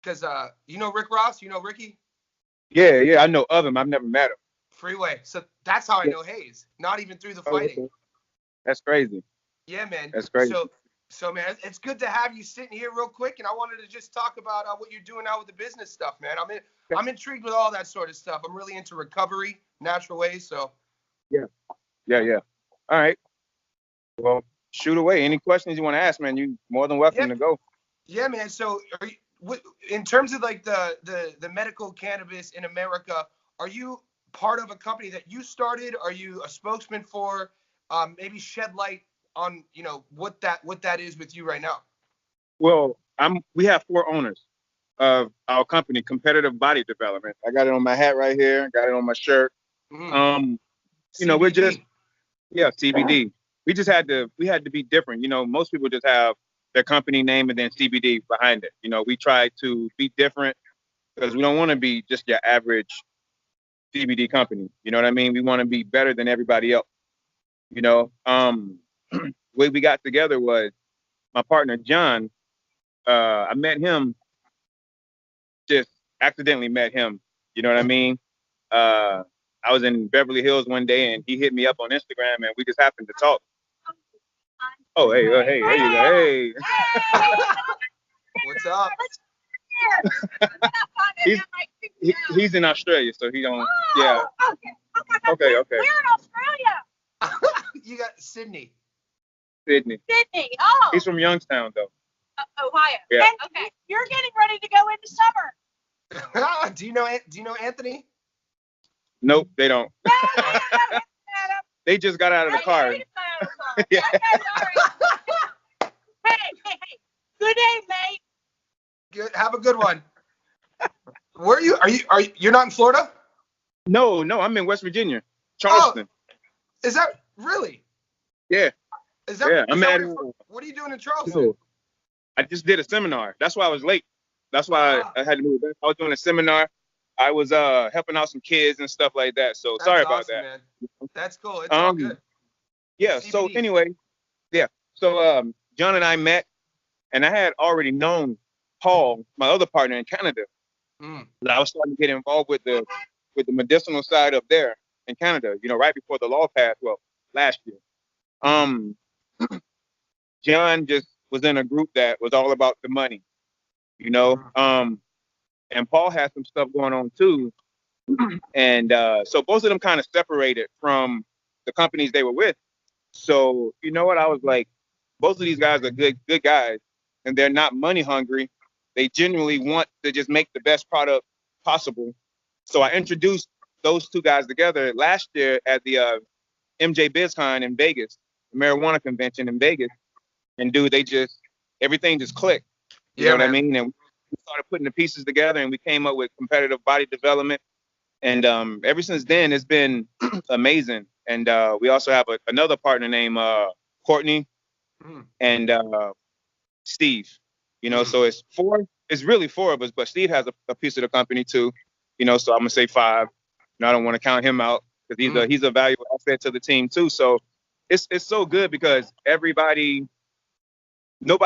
because you know Rick Ross, you know Ricky Yeah, I know of him. I've never met him. Freeway. So that's how I Yeah. know Hayes. Not even through the Oh, fighting. okay. That's crazy. Yeah, man. That's crazy. So man, it's good to have you sitting here real quick, and I wanted to just talk about what you're doing now with the business stuff, man. I'm intrigued with all that sort of stuff. I'm really into recovery, natural ways. So Yeah. All right. Well, shoot away. Any questions you want to ask, man? You more than yeah, welcome to go. yeah, man. So in terms of like the medical cannabis in America, are you part of a company that you started? Are you a spokesman for? Maybe shed light on what that is with you right now. Well, we have 4 owners of our company, Competitive Body Development. I got it on my hat right here. Got it on my shirt. Mm-hmm. Um, we're just CBD. CBD. We had to be different. Most people just have their company name and then CBD behind it. We try to be different because we don't want to be just your average CBD company. You know what I mean? We want to be better than everybody else. The way we got together was my partner John. I met him, just accidentally met him. You know what I mean? I was in Beverly Hills one day and he hit me up on Instagram and we just happened to talk. Oh, hey, hey, there you go. Hey. What's up? He's in Australia, so he don't. Yeah. Okay. We're in Australia. You got Sydney. Sydney. Oh. He's from Youngstown, though. Ohio. Yeah. And okay. You're getting ready to go into summer. Do you know Anthony? Nope, they don't. No. They just got out of the car. Yeah. Okay, all right. Hey. Good day, mate. Good. Have a good one. Where are you? You're not in Florida? No, I'm in West Virginia, Charleston. Oh, is that really? Yeah. Is that? Yeah, I'm at. What are you doing in Charleston? No, I just did a seminar. That's why I was late. That's why I had to move back. I was doing a seminar. I was helping out some kids and stuff like that. So sorry about awesome, that. Man. That's cool. It's all good. Yeah. CBD. So anyway, yeah. So John and I met, and I had already known Paul, my other partner in Canada. I was starting to get involved with the medicinal side up there in Canada. Right before the law passed. Well, last year. John just was in a group that was all about the money. And Paul had some stuff going on too. And so both of them kind of separated from the companies they were with. So you know what? I was like, both of these guys are good guys, and they're not money hungry. They genuinely want to just make the best product possible. So I introduced those two guys together last year at the MJ BizCon in Vegas, the marijuana convention in Vegas. And dude, everything just clicked. You know what I mean? And we started putting the pieces together and we came up with competitive body development. And ever since then, it's been amazing. And we also have another partner named Courtney and Steve. So it's really 4 of us, but Steve has a piece of the company too. So I'm gonna say 5. I don't want to count him out because he's a valuable asset to the team too. So it's so good because nobody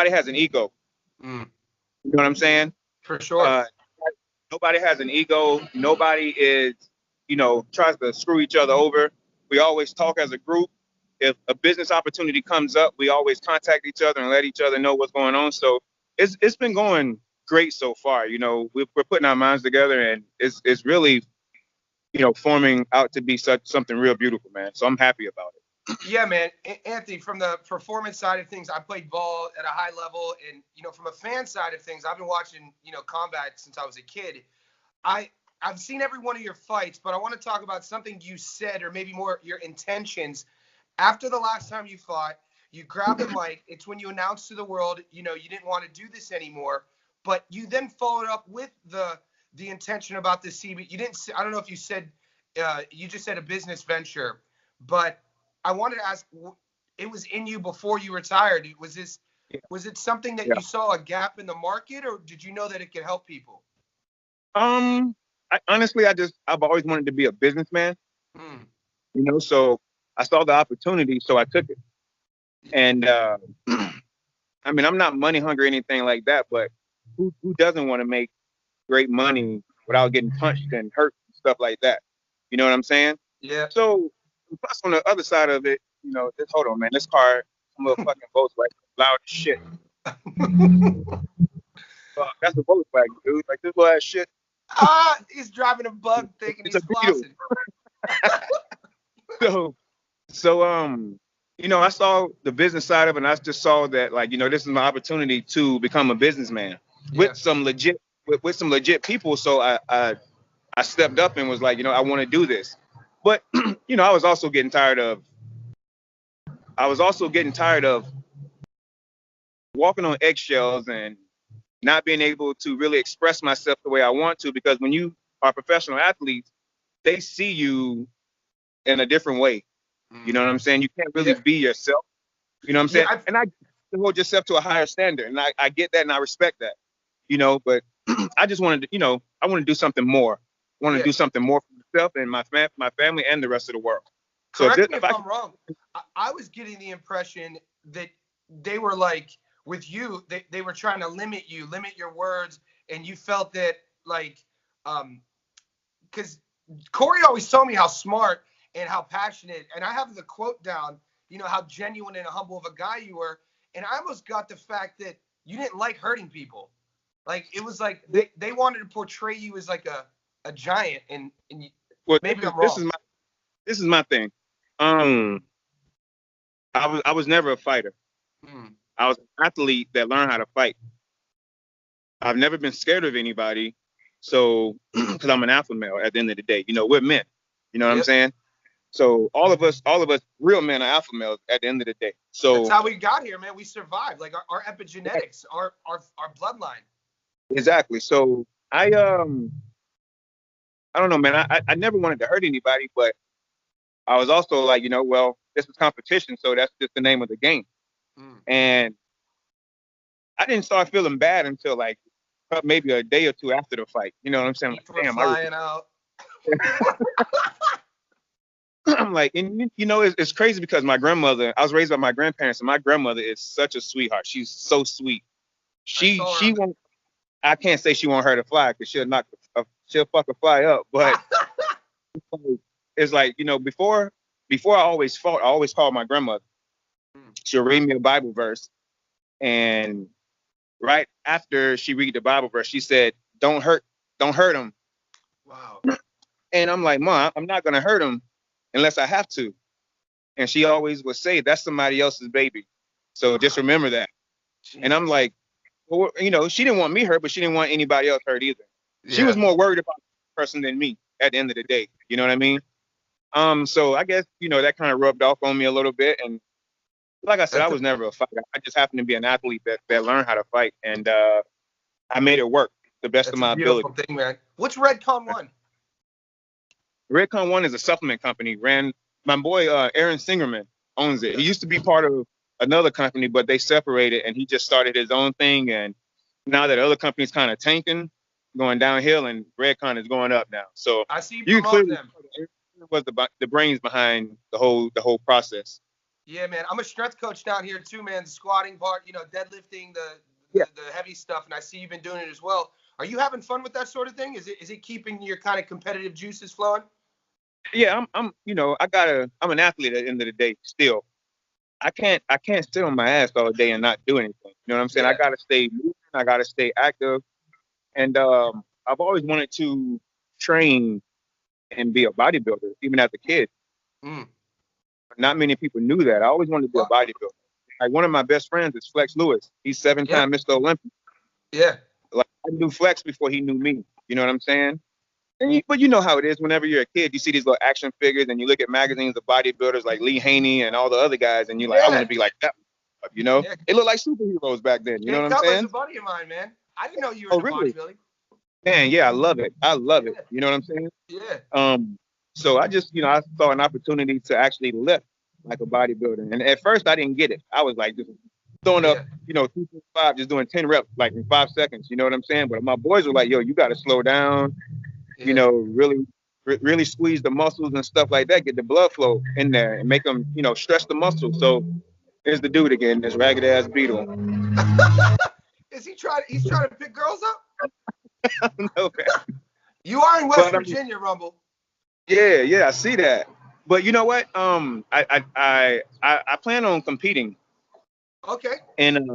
has an ego. You know what I'm saying? For sure. Nobody has an ego. Nobody is, tries to screw each other over. We always talk as a group. If a business opportunity comes up, we always contact each other and let each other know what's going on. So it's been going great so far. We're putting our minds together and it's really, forming out to be something real beautiful, man. So I'm happy about it. Yeah, man. Anthony, from the performance side of things, I played ball at a high level. And, from a fan side of things, I've been watching, combat since I was a kid. I've seen every one of your fights, but I want to talk about something you said, or maybe more your intentions. After the last time you fought, you grabbed the mic. It's when you announced to the world, you didn't want to do this anymore. But you then followed up with the intention about the CB. You didn't. I don't know if you said. You just said a business venture, but I wanted to ask. It was in you before you retired. Was it something that you saw a gap in the market, or did you know that it could help people? Honestly, I've always wanted to be a businessman. So I saw the opportunity, so I took it. And I mean, I'm not money hungry or anything like that, but who doesn't want to make great money without getting punched and hurt and stuff like that. You know what I'm saying? Yeah. So plus on the other side of it, hold on, man, this car, some little fucking Volkswagen, loud as shit. That's a Volkswagen, dude. Like this little ass shit. He's driving a bug thinking It's he's a Beetle. flossing. So I saw the business side of it, and I just saw that, like, this is my opportunity to become a businessman with some legit people. So I stepped up and was like, I want to do this. But I was also getting tired of walking on eggshells and not being able to really express myself the way I want to, because when you are professional athletes, they see you in a different way. You know what I'm saying? You can't really be yourself. You know what I'm saying? And I hold yourself to a higher standard, and I get that and I respect that. But I just wanted to, I want to do something more. I want to do something more for myself and my family and the rest of the world. Correct me if I'm wrong. I was getting the impression that they were like, with you, they were trying to limit your words, and you felt that, like, because Corey always told me how smart and how passionate, and I have the quote down, how genuine and humble of a guy you were, and I almost got the fact that you didn't like hurting people. Like, it was like they wanted to portray you as like a giant, and maybe I'm wrong. This is my thing. I was never a fighter. I was an athlete that learned how to fight. I've never been scared of anybody. So, because I'm an alpha male at the end of the day, we're men. You know what I'm saying? So all of us real men are alpha males at the end of the day. So that's how we got here, man. We survived. Like our epigenetics, our bloodline. Exactly. So I don't know, man. I never wanted to hurt anybody, but I was also like, well, this is competition, so that's just the name of the game. And I didn't start feeling bad until like maybe a day or two after the fight. You know what I'm saying? Like, damn, flying out. I'm like, and it's crazy because my grandmother, I was raised by my grandparents, and my grandmother is such a sweetheart. She's so sweet. She won't. I can't say she won't hurt a fly because she'll fuck a fly up. But it's like, before I always fought, I always called my grandmother. She'll read me a Bible verse, and right after she read the Bible verse, she said, "Don't hurt him." Wow. And I'm like, Mom, I'm not gonna hurt him unless I have to. And she always would say, "That's somebody else's baby, so just remember that." Jeez. And I'm like, well, she didn't want me hurt, but she didn't want anybody else hurt either. Yeah. She was more worried about the person than me at the end of the day. You know what I mean? So I guess, that kind of rubbed off on me a little bit. And like I said, I was never a fighter. I just happened to be an athlete that learned how to fight. And I made it work the best of my ability. That's a beautiful thing, man. What's Redcon 1? Redcon 1 is a supplement company. My boy, Aaron Singerman, owns it. He used to be part of another company, but they separated, and he just started his own thing. And now that other company's kind of tanking, going downhill, and Redcon is going up now. So I see you promote them. Was the brains behind the whole process. Yeah, man. I'm a strength coach down here too, man. The squatting part, deadlifting, the heavy stuff, and I see you've been doing it as well. Are you having fun with that sort of thing? Is it keeping your kind of competitive juices flowing? Yeah, I'm an athlete at the end of the day still. I can't sit on my ass all day and not do anything. You know what I'm saying? Yeah. I gotta stay moving, I gotta stay active. And I've always wanted to train and be a bodybuilder, even as a kid. Not many people knew that. I always wanted to be a bodybuilder. Like, one of my best friends is Flex Lewis. He's 7-time Mr. Olympia. Yeah. Like, I knew Flex before he knew me. You know what I'm saying? But you know how it is. Whenever you're a kid, you see these little action figures, and you look at magazines of bodybuilders like Lee Haney and all the other guys, and you're like, I want to be like that. Yeah. They look like superheroes back then. You know what I'm saying? He's a buddy of mine, man. I didn't know you were really? bodybuilding. Man, yeah, I love it. You know what I'm saying? Yeah. So I just, I saw an opportunity to actually lift like a bodybuilder. And at first I didn't get it. I was like just throwing up, 2.5, just doing 10 reps like in 5 seconds. You know what I'm saying? But my boys were like, yo, you got to slow down, really squeeze the muscles and stuff like that, get the blood flow in there and make them, stretch the muscles. So here's the dude again, this ragged ass Beetle. He's trying to pick girls up? No, man. You are in West But Virginia, Rumble. yeah, I see that. But you know what? I plan on competing, Okay. and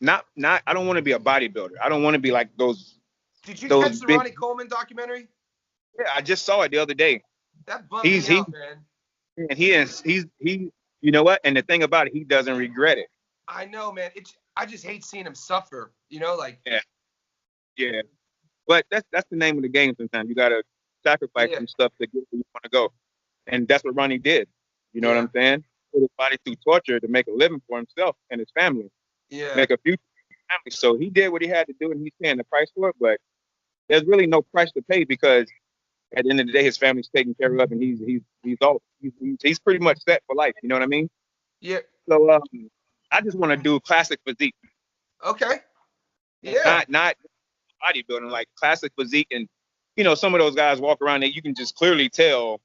not I don't want to be a bodybuilder. I don't want to be like Did you those catch the big. Ronnie Coleman documentary? Yeah, I just saw it the other day. That bummed He's me out, man. and he. You know what? And the thing about it, he doesn't regret it. I know, man. I just hate seeing him suffer. You know, like. Yeah, yeah. But that's the name of the game. Sometimes you gotta sacrifice Yeah. some stuff to get where you want to go, and that's what Ronnie did. You know what Yeah. I'm saying? Put his body through torture to make a living for himself and his family, Yeah. make a future for his family. So he did what he had to do, and he's paying the price for it. But there's really no price to pay because at the end of the day, his family's taken care of, and he's pretty much set for life. You know what I mean? Yeah. So I just want to do classic physique, Okay. Yeah. not bodybuilding, like classic physique. And some of those guys walk around and you can just clearly tell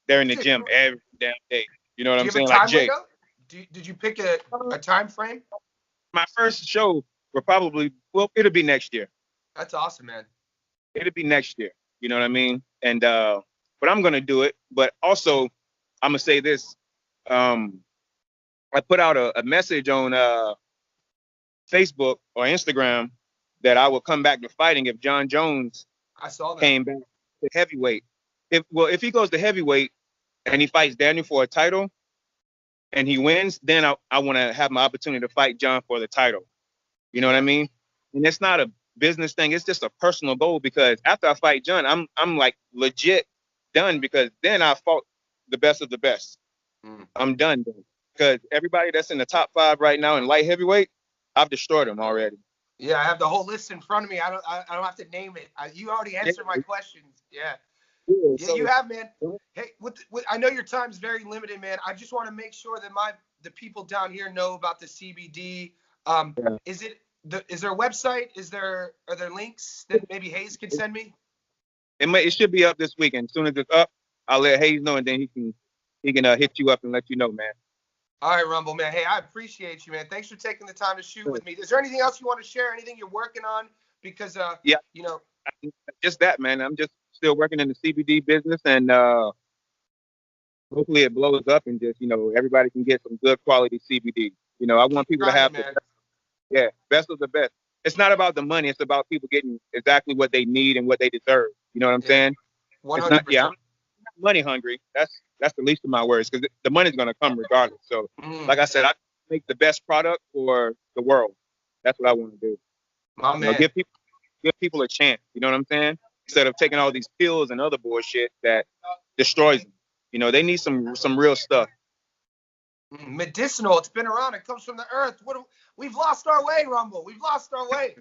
they're in the gym every damn day. You know what Do I'm you have a saying? Like time Jay. window? Did you pick a time frame? My first show will probably it'll be next year. That's awesome, man. It'll be next year. You know what I mean? And but I'm gonna do it. But also, I'm gonna say this. I put out a message on Facebook or Instagram that I would come back to fighting if John Jones I saw that. came back to heavyweight. If he goes to heavyweight and he fights Daniel for a title and he wins, then I want to have my opportunity to fight John for the title. You know what I mean? And it's not a business thing. It's just a personal goal because after I fight John, I'm like legit done because then I fought the best of the best. I'm done then. Because everybody that's in the top 5 right now in light heavyweight, I've destroyed them already. Yeah, I have the whole list in front of me. I don't have to name it. You already answered my questions. Yeah. Yeah, So, you have, man. Hey, I know your time's very limited, man. I just want to make sure that the people down here know about the CBD. Is there a website? Are there links that maybe Hayes can send me? It should be up this weekend. As soon as it's up, I'll let Hayes know, and then he can hit you up and let you know, man. All right, Rumble, man. Hey, I appreciate you, man. Thanks for taking the time to shoot with me. Is there anything else you want to share? Anything you're working on? Because yeah, just that, man. I'm just still working in the CBD business, and hopefully it blows up, and just everybody can get some good quality CBD. I want people to have best of the best. It's not about the money. It's about people getting exactly what they need and what they deserve. You know what I'm saying? 100%. I'm not money hungry. That's the least of my worries because the money's gonna come regardless. So, like I said, I make the best product for the world. That's what I want to do. My man. Give people a chance. You know what I'm saying? Instead of taking all these pills and other bullshit that destroys them. They need some real stuff. Medicinal. It's been around. It comes from the earth. We've lost our way, Rumble. We've lost our way.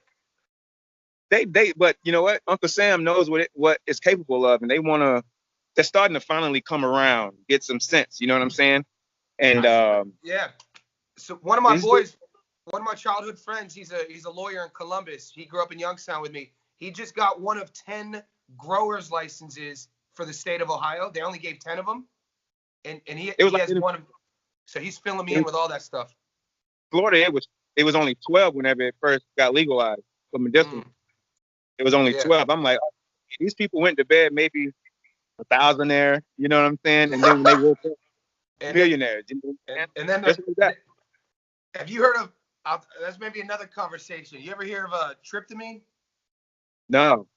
But you know what? Uncle Sam knows what it's capable of, and they're starting to finally come around, get some sense. You know what I'm saying? And yeah. So one of my boys, one of my childhood friends, he's a lawyer in Columbus. He grew up in Youngstown with me. He just got one of 10 growers licenses for the state of Ohio. They only gave 10 of them, and he has one of. So he's filling me in with all that stuff. Florida, it was only 12 whenever it first got legalized for medicinal. It was only 12. I'm like, these people went to bed maybe a thousandaire, you know what I'm saying? And then when they woke up, millionaires. And then have you heard of? That's maybe another conversation. You ever hear of tryptamine? No.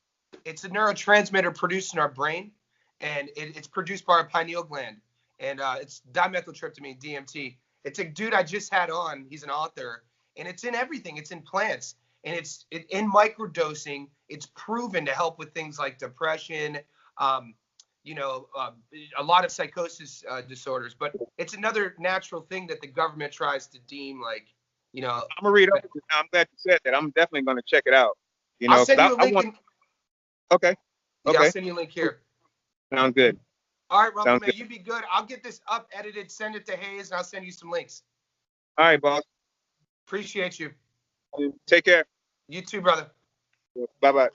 It's a neurotransmitter produced in our brain, and it's produced by our pineal gland. And it's dimethyltryptamine, DMT. It's a dude I just had on. He's an author, and it's in everything. It's in plants, and it's in microdosing. It's proven to help with things like depression, a lot of psychosis disorders. But it's another natural thing that the government tries to deem like, I'm gonna read up. I'm glad you said that. I'm definitely gonna check it out. I'll send you a link. Okay. Yeah, I'll send you a link here. Sounds good. All right, Rumble, man, you be good. I'll get this up, edited, send it to Hayes, and I'll send you some links. All right, boss. Appreciate you. Take care. You too, brother. Bye-bye.